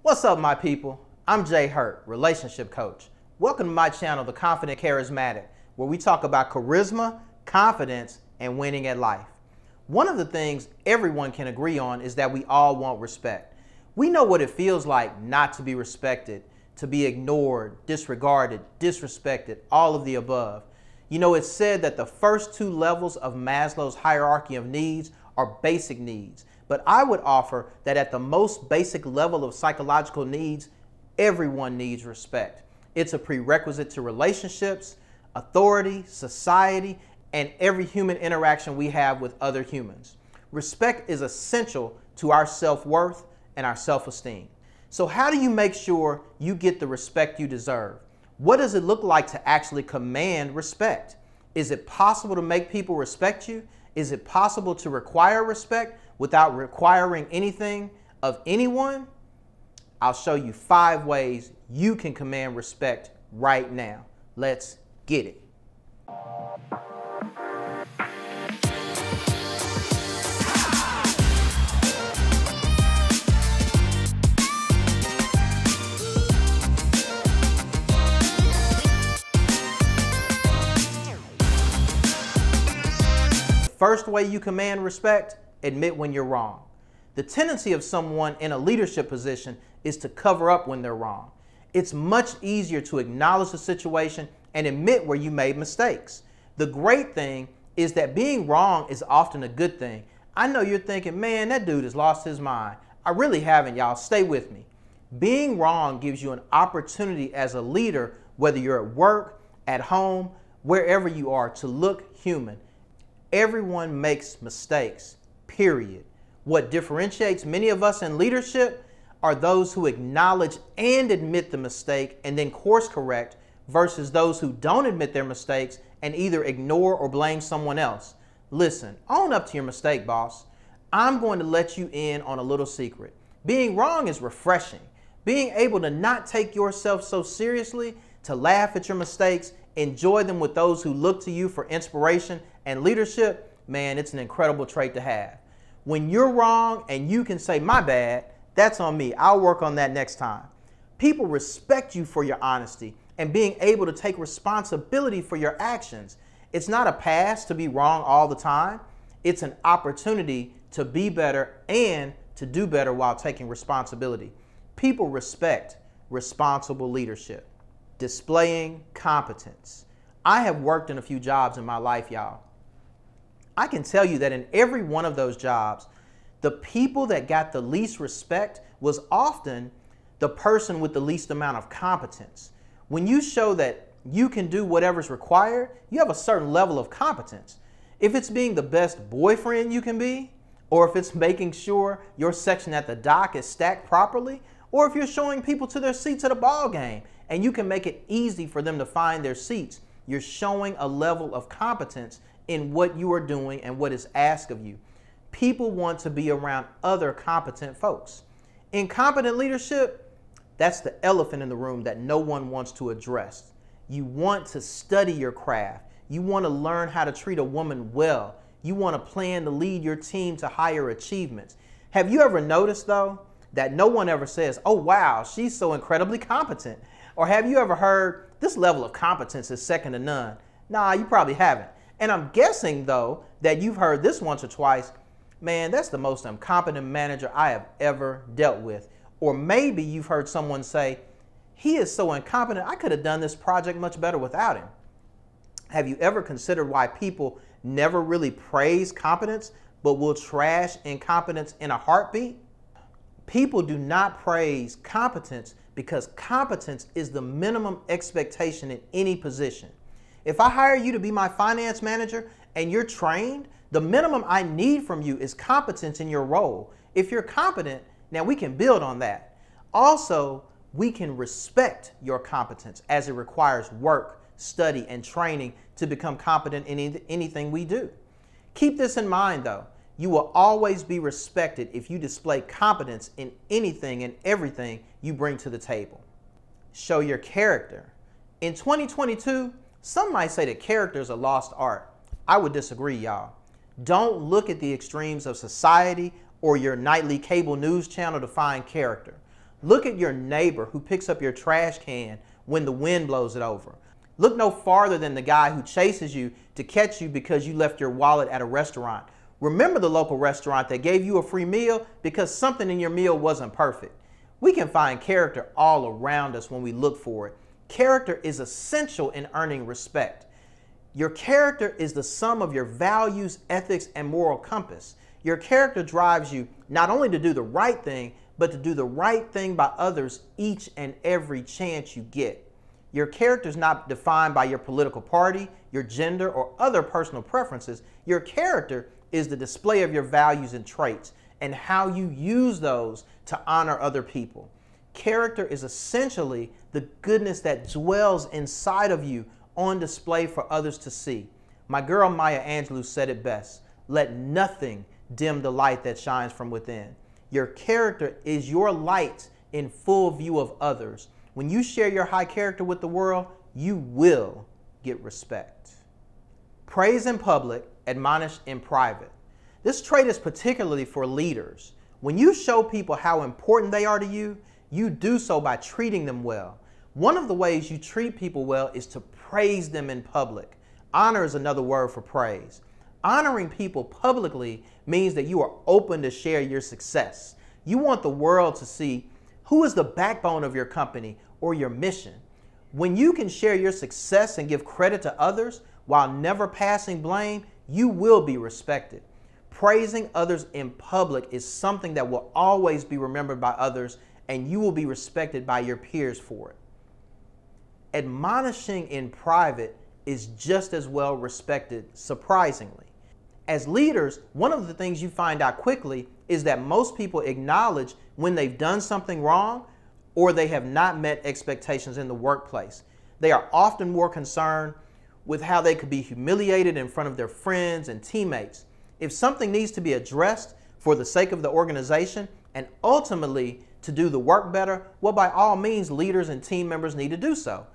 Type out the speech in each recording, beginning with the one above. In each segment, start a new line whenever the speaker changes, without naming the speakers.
What's up, my people? I'm Jay Hurt, relationship coach. Welcome to my channel, The Confident Charismatic, where we talk about charisma, confidence, and winning at life. One of the things everyone can agree on is that we all want respect. We know what it feels like not to be respected, to be ignored, disregarded, disrespected, all of the above. You know, it's said that the first two levels of Maslow's hierarchy of needs are basic needs. But I would offer that at the most basic level of psychological needs, everyone needs respect. It's a prerequisite to relationships, authority, society, and every human interaction we have with other humans. Respect is essential to our self-worth and our self-esteem. So how do you make sure you get the respect you deserve? What does it look like to actually command respect? Is it possible to make people respect you? Is it possible to require respect without requiring anything of anyone? I'll show you 5 ways you can command respect right now. Let's get it. First way you command respect, admit when you're wrong. The tendency of someone in a leadership position is to cover up when they're wrong. It's much easier to acknowledge the situation and admit where you made mistakes. The great thing is that being wrong is often a good thing. I know you're thinking, man, that dude has lost his mind. I really haven't, y'all. Stay with me. Being wrong gives you an opportunity as a leader, whether you're at work, at home, wherever you are, to look human. Everyone makes mistakes, period. What differentiates many of us in leadership are those who acknowledge and admit the mistake and then course correct versus those who don't admit their mistakes and either ignore or blame someone else. Listen, own up to your mistake, boss. I'm going to let you in on a little secret. Being wrong is refreshing. Being able to not take yourself so seriously, to laugh at your mistakes, enjoy them with those who look to you for inspiration and leadership, man, it's an incredible trait to have. When you're wrong and you can say, my bad, that's on me. I'll work on that next time. People respect you for your honesty and being able to take responsibility for your actions. It's not a pass to be wrong all the time. It's an opportunity to be better and to do better while taking responsibility. People respect responsible leadership. Displaying competence. I have worked in a few jobs in my life, y'all. I can tell you that in every one of those jobs, the people that got the least respect was often the person with the least amount of competence. When you show that you can do whatever's required, you have a certain level of competence. If it's being the best boyfriend you can be, or if it's making sure your section at the dock is stacked properly, or if you're showing people to their seats at a ball game and you can make it easy for them to find their seats, you're showing a level of competence in what you are doing and what is asked of you. People want to be around other competent folks. In competent leadership, that's the elephant in the room that no one wants to address. You want to study your craft. You want to learn how to treat a woman well. You want to plan to lead your team to higher achievements. Have you ever noticed, though, that no one ever says, oh, wow, she's so incredibly competent? Or have you ever heard, this level of competence is second to none? Nah, you probably haven't. And I'm guessing, though, that you've heard this once or twice, man, that's the most incompetent manager I have ever dealt with. Or maybe you've heard someone say, he is so incompetent, I could have done this project much better without him. Have you ever considered why people never really praise competence, but will trash incompetence in a heartbeat? People do not praise competence because competence is the minimum expectation in any position. If I hire you to be my finance manager and you're trained, the minimum I need from you is competence in your role. If you're competent, now we can build on that. Also, we can respect your competence as it requires work, study, and training to become competent in anything we do. Keep this in mind, though. You will always be respected if you display competence in anything and everything you bring to the table. Show your character. In 2022, some might say that character is a lost art. I would disagree, y'all. Don't look at the extremes of society or your nightly cable news channel to find character. Look at your neighbor who picks up your trash can when the wind blows it over. Look no farther than the guy who chases you to catch you because you left your wallet at a restaurant. Remember the local restaurant that gave you a free meal because something in your meal wasn't perfect. We can find character all around us when we look for it. Character is essential in earning respect. Your character is the sum of your values, ethics, and moral compass. Your character drives you not only to do the right thing, but to do the right thing by others each and every chance you get. Your character is not defined by your political party, your gender, or other personal preferences. Your character is the display of your values and traits and how you use those to honor other people. Character is essentially the goodness that dwells inside of you on display for others to see. My girl Maya Angelou said it best: let nothing dim the light that shines from within. Your character is your light in full view of others. When you share your high character with the world, you will get respect. Praise in public, admonish in private. This trait is particularly for leaders. When you show people how important they are to you, you do so by treating them well. One of the ways you treat people well is to praise them in public. Honor is another word for praise. Honoring people publicly means that you are open to share your success. You want the world to see who is the backbone of your company or your mission. When you can share your success and give credit to others while never passing blame, you will be respected. Praising others in public is something that will always be remembered by others, and you will be respected by your peers for it. Admonishing in private is just as well respected, surprisingly. As leaders, one of the things you find out quickly is that most people acknowledge when they've done something wrong or they have not met expectations in the workplace. They are often more concerned with how they could be humiliated in front of their friends and teammates. If something needs to be addressed for the sake of the organization and ultimately to do the work better, well, by all means, leaders and team members need to do so.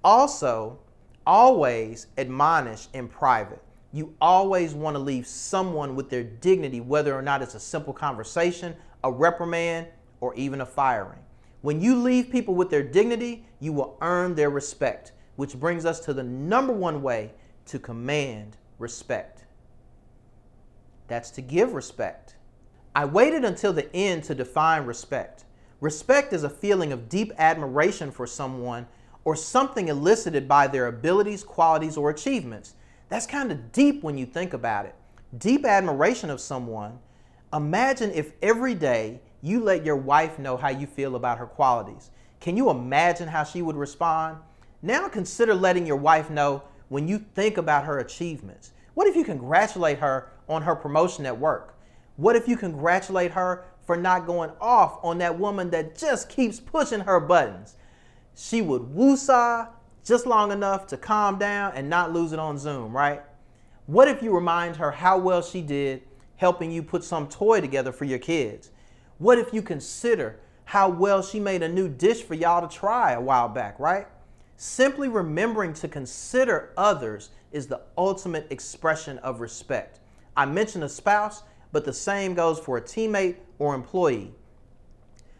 Also, always admonish in private. You always want to leave someone with their dignity, whether or not it's a simple conversation, a reprimand, or even a firing. When you leave people with their dignity, you will earn their respect, which brings us to the number one way to command respect. That's to give respect. I waited until the end to define respect. Respect is a feeling of deep admiration for someone or something elicited by their abilities, qualities, or achievements. That's kind of deep when you think about it. Deep admiration of someone. Imagine if every day you let your wife know how you feel about her qualities. Can you imagine how she would respond? Now consider letting your wife know when you think about her achievements. What if you congratulate her on her promotion at work? What if you congratulate her for not going off on that woman that just keeps pushing her buttons? She would woo-saw just long enough to calm down and not lose it on Zoom, right? What if you remind her how well she did helping you put some toy together for your kids? What if you consider how well she made a new dish for y'all to try a while back, right? Simply remembering to consider others is the ultimate expression of respect. I mentioned a spouse, but the same goes for a teammate or employee.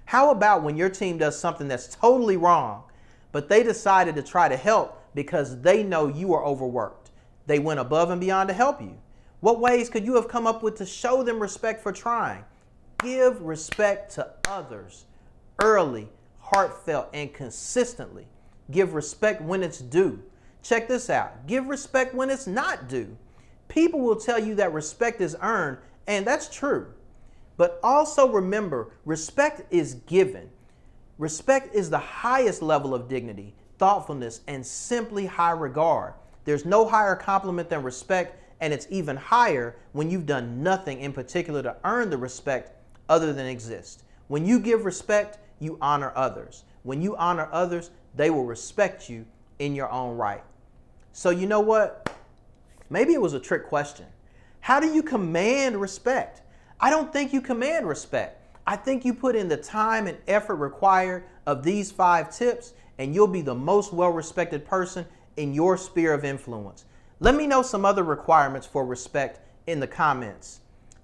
How about when your team does something that's totally wrong, but they decided to try to help because they know you are overworked? They went above and beyond to help you. What ways could you have come up with to show them respect for trying? Give respect to others early, heartfelt, and consistently. Give respect when it's due. Check this out. Give respect when it's not due. People will tell you that respect is earned, and that's true. But also remember, respect is given. Respect is the highest level of dignity, thoughtfulness, and simply high regard. There's no higher compliment than respect, and it's even higher when you've done nothing in particular to earn the respect other than exist. When you give respect, you honor others. When you honor others, they will respect you in your own right. So you know what? Maybe it was a trick question. How do you command respect? I don't think you command respect. I think you put in the time and effort required of these 5 tips, and you'll be the most well-respected person in your sphere of influence. Let me know some other requirements for respect in the comments.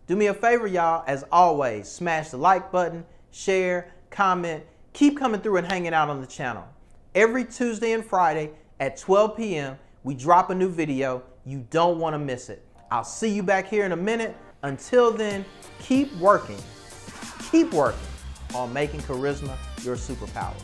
Do me a favor, y'all. As always, smash the like button, share, comment, Keep coming through and hanging out on the channel. Every Tuesday and Friday at 12 p.m., we drop a new video. You don't want to miss it. I'll see you back here in a minute. Until then, keep working on making charisma your superpower.